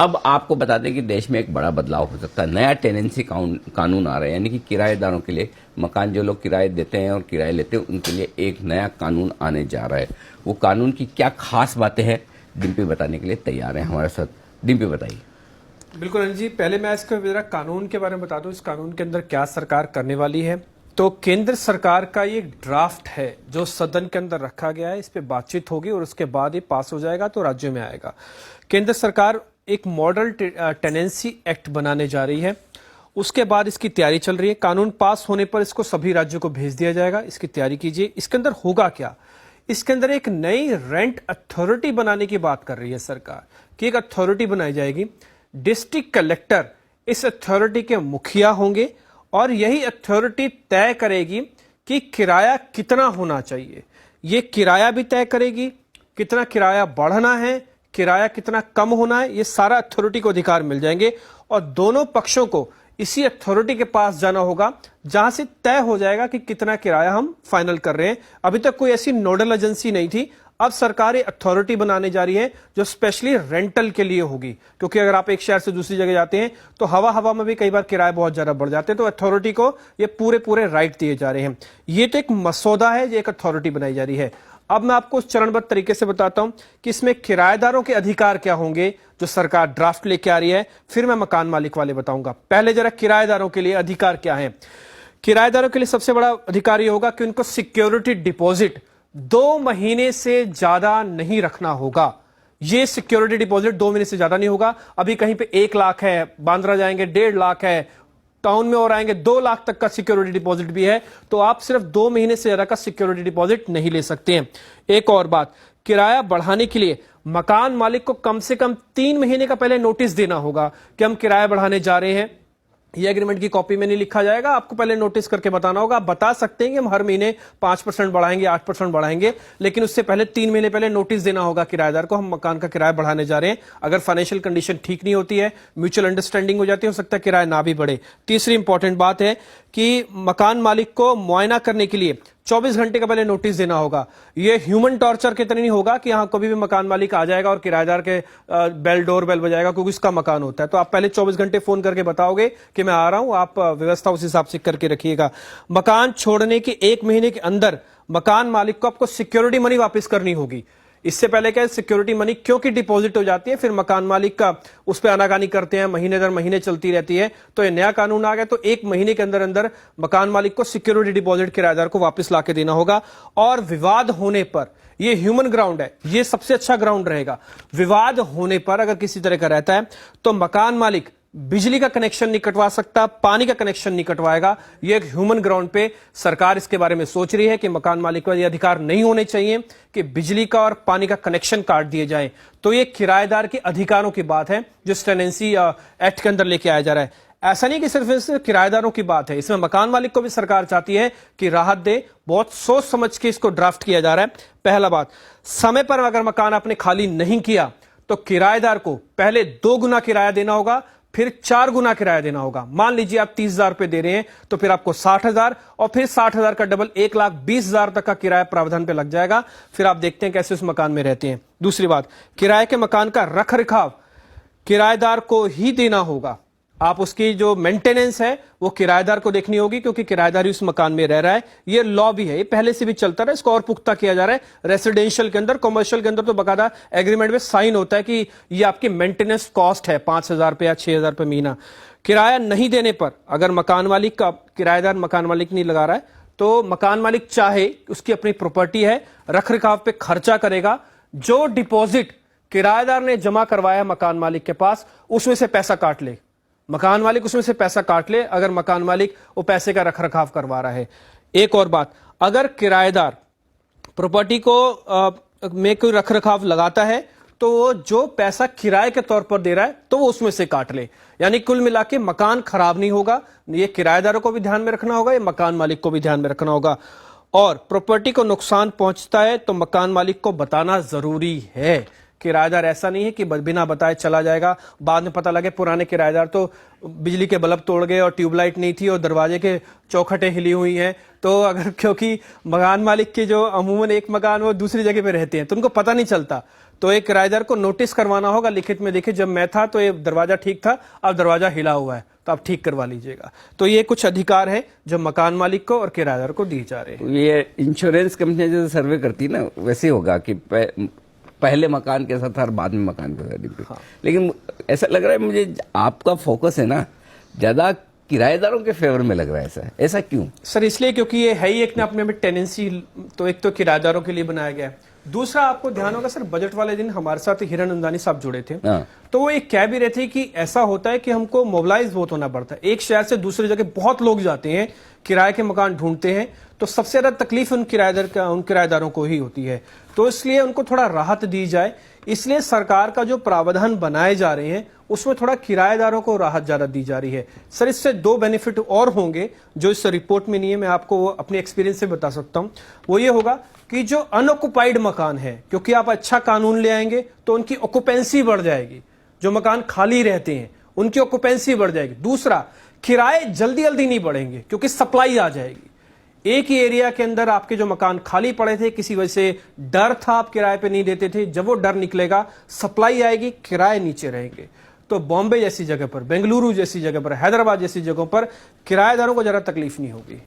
अब आपको बता दें कि देश में एक बड़ा बदलाव हो सकता है। नया टेनेंसी कानून आ रहा है, यानी कि किराएदारों के लिए, मकान जो लोग किराए देते हैं और किराए लेते हैं उनके लिए एक नया कानून आने जा रहा है। वो कानून की क्या खास बातें हैं, डिम्पी बताने के लिए तैयार है हमारे साथ। डिम्पी बताइए। बिल्कुल अनिल जी, पहले मैं इसके जरा कानून के बारे में बता दूं, इस कानून के अंदर क्या सरकार करने वाली है। तो केंद्र सरकार का ये ड्राफ्ट है जो सदन के अंदर रखा गया है, इस पे बातचीत होगी और उसके बाद ये पास हो जाएगा तो राज्यों में आएगा। केंद्र सरकार एक मॉडल टेनेंसी एक्ट बनाने जा रही है, उसके बाद इसकी तैयारी चल रही है। कानून पास होने पर इसको सभी राज्यों को भेज दिया जाएगा। इसकी तैयारी कीजिए। इसके अंदर होगा क्या, इसके अंदर एक नई रेंट अथॉरिटी बनाने की बात कर रही है सरकार कि एक अथॉरिटी बनाई जाएगी। डिस्ट्रिक्ट कलेक्टर इस अथॉरिटी के मुखिया होंगे और यही अथॉरिटी तय करेगी कि किराया कितना होना चाहिए। ये किराया भी तय करेगी, कितना किराया बढ़ना है, किराया कितना कम होना है, ये सारा अथॉरिटी को अधिकार मिल जाएंगे और दोनों पक्षों को इसी अथॉरिटी के पास जाना होगा जहां से तय हो जाएगा कि कितना किराया हम फाइनल कर रहे हैं। अभी तक कोई ऐसी नोडल एजेंसी नहीं थी, अब सरकार अथॉरिटी बनाने जा रही है जो स्पेशली रेंटल के लिए होगी, क्योंकि अगर आप एक शहर से दूसरी जगह जाते हैं तो हवा हवा में भी कई बार किराए बहुत ज्यादा बढ़ जाते हैं। तो अथॉरिटी को ये पूरे राइट दिए जा रहे हैं। ये तो एक मसौदा है, ये एक अथॉरिटी बनाई जा रही है। अब मैं आपको चरणबद्ध तरीके से बताता हूं कि इसमें किराएदारों के अधिकार क्या होंगे जो सरकार ड्राफ्ट लेके आ रही है, फिर मैं मकान मालिक वाले बताऊंगा। पहले जरा किराएदारों के लिए अधिकार क्या है। किराएदारों के लिए सबसे बड़ा अधिकार यह होगा कि उनको सिक्योरिटी डिपॉजिट 2 महीने से ज्यादा नहीं रखना होगा। ये सिक्योरिटी डिपॉजिट 2 महीने से ज्यादा नहीं होगा। अभी कहीं पे 1 लाख है, बांद्रा जाएंगे 1.5 लाख है, टाउन में और आएंगे 2 लाख तक का सिक्योरिटी डिपॉजिट भी है, तो आप सिर्फ 2 महीने से ज्यादा का सिक्योरिटी डिपॉजिट नहीं ले सकते हैं। एक और बात, किराया बढ़ाने के लिए मकान मालिक को कम से कम 3 महीने का पहले नोटिस देना होगा कि हम किराया बढ़ाने जा रहे हैं। ये एग्रीमेंट की कॉपी में नहीं लिखा जाएगा, आपको पहले नोटिस करके बताना होगा। आप बता सकते हैं कि हम हर महीने 5% बढ़ाएंगे, 8% बढ़ाएंगे, लेकिन उससे पहले 3 महीने पहले नोटिस देना होगा किराएदार को, हम मकान का किराया बढ़ाने जा रहे हैं। अगर फाइनेंशियल कंडीशन ठीक नहीं होती है, म्यूचुअल अंडरस्टैंडिंग हो जाती है, हो सकता है किराया ना भी बढ़े। तीसरी इंपॉर्टेंट बात है कि मकान मालिक को मुआयना करने के लिए 24 घंटे का पहले नोटिस देना होगा। ये ह्यूमन टॉर्चर की तरह नहीं होगा कि यहां कभी भी मकान मालिक आ जाएगा और किराएदार के डोर बेल बजाएगा क्योंकि उसका मकान होता है। तो आप पहले 24 घंटे फोन करके बताओगे कि मैं आ रहा हूं, आप व्यवस्था उस हिसाब से करके रखिएगा। मकान छोड़ने के 1 महीने के अंदर मकान मालिक को आपको सिक्योरिटी मनी वापस करनी होगी। इससे पहले क्या, सिक्योरिटी मनी क्योंकि डिपॉजिट हो जाती है, फिर मकान मालिक का उस पर आनाकानी करते हैं, महीने दर महीने चलती रहती है। तो ये नया कानून आ गया, तो 1 महीने के अंदर अंदर मकान मालिक को सिक्योरिटी डिपॉजिट किराएदार को वापस लाके देना होगा। और विवाद होने पर, ये ह्यूमन ग्राउंड है, ये सबसे अच्छा ग्राउंड रहेगा। विवाद होने पर अगर किसी तरह का रहता है तो मकान मालिक बिजली का कनेक्शन नहीं कटवा सकता, पानी का कनेक्शन नहीं कटवाएगा। ये एक ह्यूमन ग्राउंड पे सरकार इसके बारे में सोच रही है कि मकान मालिक को ये अधिकार नहीं होने चाहिए कि बिजली का और पानी का कनेक्शन काट दिए जाए। तो ये किराएदार के अधिकारों की बात है जो टेनेंसी एक्ट के अंदर लेके आया जा रहा है। ऐसा नहीं कि सिर्फ किराएदारों की बात है, इसमें मकान मालिक को भी सरकार चाहती है कि राहत दे। बहुत सोच समझ के इसको ड्राफ्ट किया जा रहा है। पहला बात, समय पर अगर मकान आपने खाली नहीं किया तो किराएदार को पहले 2 गुना किराया देना होगा, फिर 4 गुना किराया देना होगा। मान लीजिए आप 30,000 रुपए दे रहे हैं तो फिर आपको 60,000 और फिर 60,000 का डबल 1,20,000 तक का किराया प्रावधान पे लग जाएगा। फिर आप देखते हैं कैसे उस मकान में रहते हैं। दूसरी बात, किराए के मकान का रख रखाव किराएदार को ही देना होगा। आप उसकी जो मेंटेनेंस है वो किराएदार को देखनी होगी क्योंकि किराएदार ही उस मकान में रह रहा है। ये लॉ भी है, ये पहले से भी चलता रहा है, इसको और पुख्ता किया जा रहा है। रेसिडेंशियल के अंदर, कमर्शियल के अंदर तो बकायदा एग्रीमेंट में साइन होता है कि ये आपकी मेंटेनेंस कॉस्ट है 5,000 रुपये या 6,000 रुपये महीना। किराया नहीं देने पर अगर मकान मालिक का, किराएदार मकान मालिक नहीं लगा रहा है तो मकान मालिक चाहे, उसकी अपनी प्रॉपर्टी है, रख रखाव पे खर्चा करेगा। जो डिपॉजिट किराएदार ने जमा करवाया मकान मालिक के पास उसमें से पैसा काट ले, मकान मालिक उसमें से पैसा काट ले अगर मकान मालिक वो पैसे का रखरखाव करवा रहा है। एक और बात, अगर किराएदार प्रॉपर्टी को में कोई रखरखाव लगाता है तो वो जो पैसा किराए के तौर पर दे रहा है तो वो उसमें से काट ले। यानी कुल मिला के मकान खराब नहीं होगा। ये किराएदारों को भी ध्यान में रखना होगा, ये मकान मालिक को भी ध्यान में रखना होगा। और प्रॉपर्टी को नुकसान पहुंचता है तो मकान मालिक को बताना जरूरी है। किराएदार ऐसा नहीं है कि बिना बताए चला जाएगा, बाद में पता लगे पुराने किराएदार तो बिजली के बल्ब तोड़ गए और ट्यूबलाइट नहीं थी और दरवाजे के चौखटें हिली हुई हैं। तो अगर, क्योंकि मकान मालिक के जो अमूमन एक मकान वो दूसरी जगह पे रहते हैं तो उनको पता नहीं चलता, तो एक किराएदार को नोटिस करवाना होगा लिखित में, देखिए जब मैं था तो ये दरवाजा ठीक था, अब दरवाजा हिला हुआ है तो आप ठीक करवा लीजिएगा। तो ये कुछ अधिकार है जो मकान मालिक को और किराएदार को दिए जा रहे हैं। ये इंश्योरेंस कंपनियां जो सर्वे करती है ना, वैसे होगा कि पहले मकान कैसा था और बाद में मकान कैसा। हाँ। लेकिन ऐसा लग रहा है मुझे आपका फोकस है ना ज्यादा किराएदारों के फेवर में लग रहा है। ऐसा क्यों सर? इसलिए क्योंकि ये है ही एक ना अपने में टेनेंसी, तो एक तो किराएदारों के लिए बनाया गया है, दूसरा आपको ध्यान होगा सर बजट वाले दिन हमारे साथ हिरण नंदानी साहब जुड़े थे। तो वो एक कह भी रहे थे कि ऐसा होता है कि हमको मोबिलाइज बहुत होना पड़ता है, एक शहर से दूसरी जगह बहुत लोग जाते हैं, किराए के मकान ढूंढते हैं, तो सबसे ज्यादा तकलीफ उन किराएदारों को ही होती है। तो इसलिए उनको थोड़ा राहत दी जाए, इसलिए सरकार का जो प्रावधान बनाए जा रहे हैं उसमें थोड़ा किराएदारों को राहत ज्यादा दी जा रही है। सर इससे दो बेनिफिट और होंगे जो इस रिपोर्ट में नहीं है, मैं आपको अपने एक्सपीरियंस से बता सकता हूं। वो ये होगा कि जो अनऑक्युपाइड मकान है, क्योंकि आप अच्छा कानून ले आएंगे तो उनकी ऑक्युपेंसी बढ़ जाएगी, जो मकान खाली रहते हैं उनकी ऑक्युपेंसी बढ़ जाएगी। दूसरा, किराए जल्दी जल्दी नहीं बढ़ेंगे क्योंकि सप्लाई आ जाएगी। एक ही एरिया के अंदर आपके जो मकान खाली पड़े थे, किसी वजह से डर था, आप किराए पे नहीं देते थे, जब वो डर निकलेगा सप्लाई आएगी, किराए नीचे रहेंगे। तो बॉम्बे जैसी जगह पर, बेंगलुरु जैसी जगह पर, हैदराबाद जैसी जगहों पर किराएदारों को जरा तकलीफ नहीं होगी।